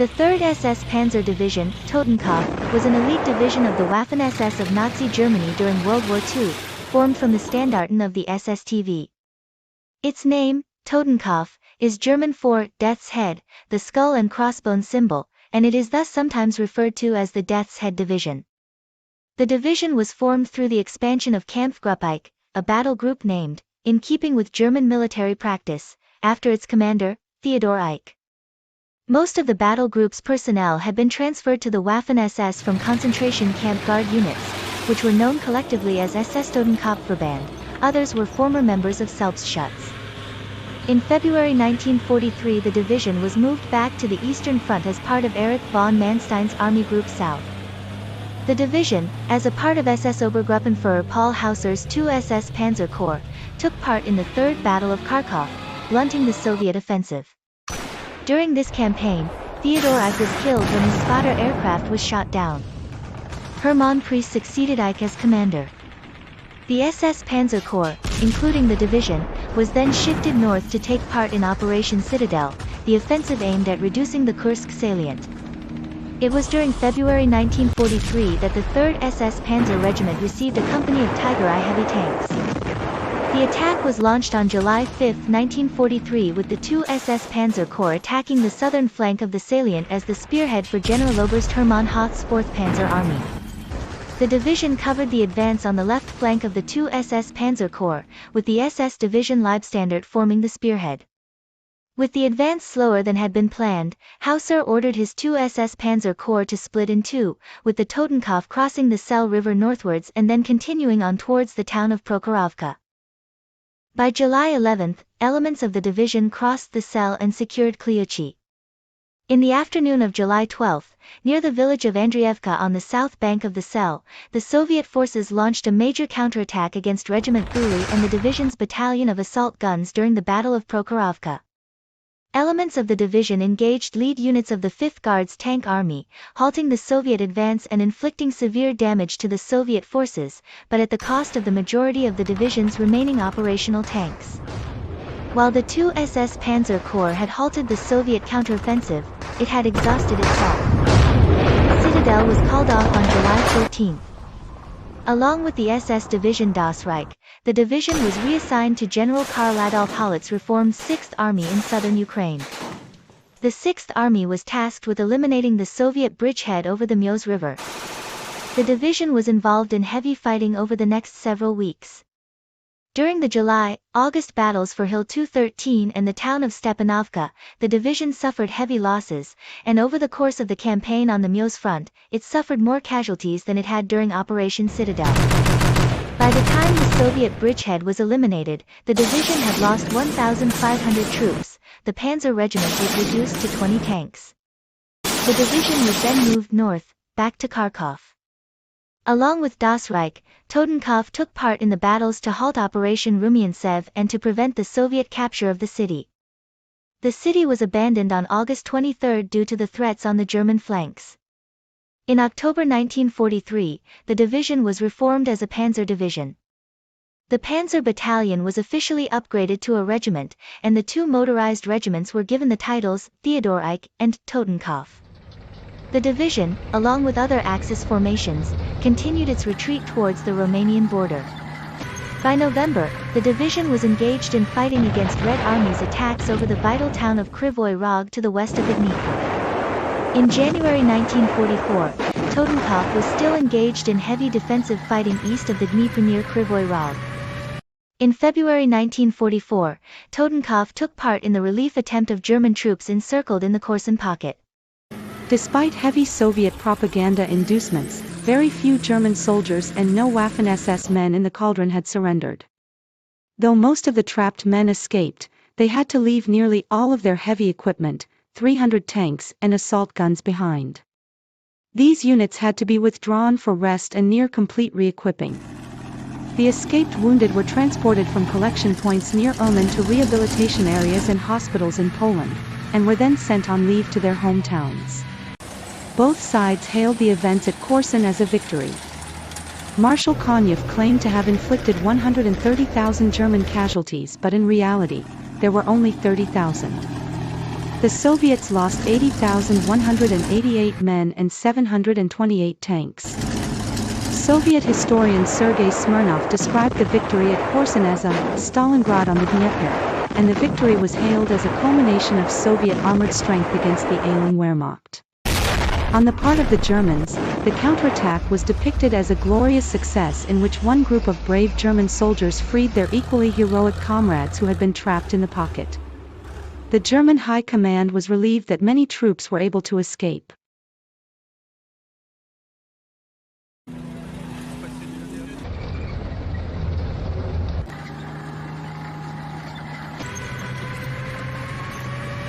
The 3rd SS Panzer Division, Totenkopf, was an elite division of the Waffen-SS of Nazi Germany during World War II, formed from the Standarten of the SS-TV. Its name, Totenkopf, is German for death's head, the skull and crossbones symbol, and it is thus sometimes referred to as the Death's Head Division. The division was formed through the expansion of Kampfgruppe Eicke, a battle group named, in keeping with German military practice, after its commander, Theodor Eicke. Most of the battle group's personnel had been transferred to the Waffen-SS from concentration camp guard units, which were known collectively as SS-Totenkopfverbände. Others were former members of Selbstschutz. In February 1943 the division was moved back to the Eastern Front as part of Erich von Manstein's Army Group South. The division, as a part of SS Obergruppenführer Paul Hauser's 2 SS Panzer Corps, took part in the Third Battle of Kharkov, blunting the Soviet offensive. During this campaign, Theodor Eicke was killed when his spotter aircraft was shot down. Hermann Priest succeeded Eicke as commander. The SS Panzer Corps, including the division, was then shifted north to take part in Operation Citadel, the offensive aimed at reducing the Kursk salient. It was during February 1943 that the 3rd SS Panzer Regiment received a company of Tiger I heavy tanks. The attack was launched on July 5, 1943 with the 2 SS Panzer Corps attacking the southern flank of the salient as the spearhead for Generaloberst Hermann Hoth's 4th Panzer Army. The division covered the advance on the left flank of the 2 SS Panzer Corps, with the SS Division Leibstandarte forming the spearhead. With the advance slower than had been planned, Hauser ordered his 2 SS Panzer Corps to split in two, with the Totenkopf crossing the Sel River northwards and then continuing on towards the town of Prokhorovka. By July 11, elements of the division crossed the Sel and secured Kliuchi. In the afternoon of July 12, near the village of Andrievka on the south bank of the Sel, the Soviet forces launched a major counterattack against Regiment Guli and the division's battalion of assault guns during the Battle of Prokhorovka. Elements of the division engaged lead units of the 5th Guards Tank Army, halting the Soviet advance and inflicting severe damage to the Soviet forces, but at the cost of the majority of the division's remaining operational tanks. While the 2 SS Panzer Corps had halted the Soviet counteroffensive, it had exhausted itself. Citadel was called off on July 13. Along with the SS Division Das Reich, the division was reassigned to General Karl Adolf Hollett's reformed 6th Army in southern Ukraine. The 6th Army was tasked with eliminating the Soviet bridgehead over the Meuse River. The division was involved in heavy fighting over the next several weeks. During the July-August battles for Hill 213 and the town of Stepanovka, the division suffered heavy losses, and over the course of the campaign on the Meuse front, it suffered more casualties than it had during Operation Citadel. By the time the Soviet bridgehead was eliminated, the division had lost 1,500 troops. The Panzer Regiment was reduced to 20 tanks. The division was then moved north, back to Kharkov. Along with Das Reich, Totenkopf took part in the battles to halt Operation Rumyantsev and to prevent the Soviet capture of the city. The city was abandoned on August 23 due to the threats on the German flanks. In October 1943, the division was reformed as a Panzer Division. The Panzer Battalion was officially upgraded to a regiment, and the 2 motorized regiments were given the titles Theodor Eicke and Totenkopf. The division, along with other Axis formations, continued its retreat towards the Romanian border. By November, the division was engaged in fighting against Red Army's attacks over the vital town of Krivoy Rog to the west of the Dnieper. In January 1944, Totenkopf was still engaged in heavy defensive fighting east of the Dnieper near Krivoy Rog. In February 1944, Totenkopf took part in the relief attempt of German troops encircled in the Korsun pocket. Despite heavy Soviet propaganda inducements, very few German soldiers and no Waffen-SS men in the cauldron had surrendered. Though most of the trapped men escaped, they had to leave nearly all of their heavy equipment, 300 tanks and assault guns behind. These units had to be withdrawn for rest and near complete re-equipping. The escaped wounded were transported from collection points near Uman to rehabilitation areas and hospitals in Poland, and were then sent on leave to their hometowns. Both sides hailed the events at Korsun as a victory. Marshal Konyev claimed to have inflicted 130,000 German casualties, but in reality, there were only 30,000. The Soviets lost 80,188 men and 728 tanks. Soviet historian Sergei Smirnov described the victory at Korsun as a Stalingrad on the Dnieper, and the victory was hailed as a culmination of Soviet armored strength against the ailing Wehrmacht. On the part of the Germans, the counterattack was depicted as a glorious success in which one group of brave German soldiers freed their equally heroic comrades who had been trapped in the pocket. The German High Command was relieved that many troops were able to escape.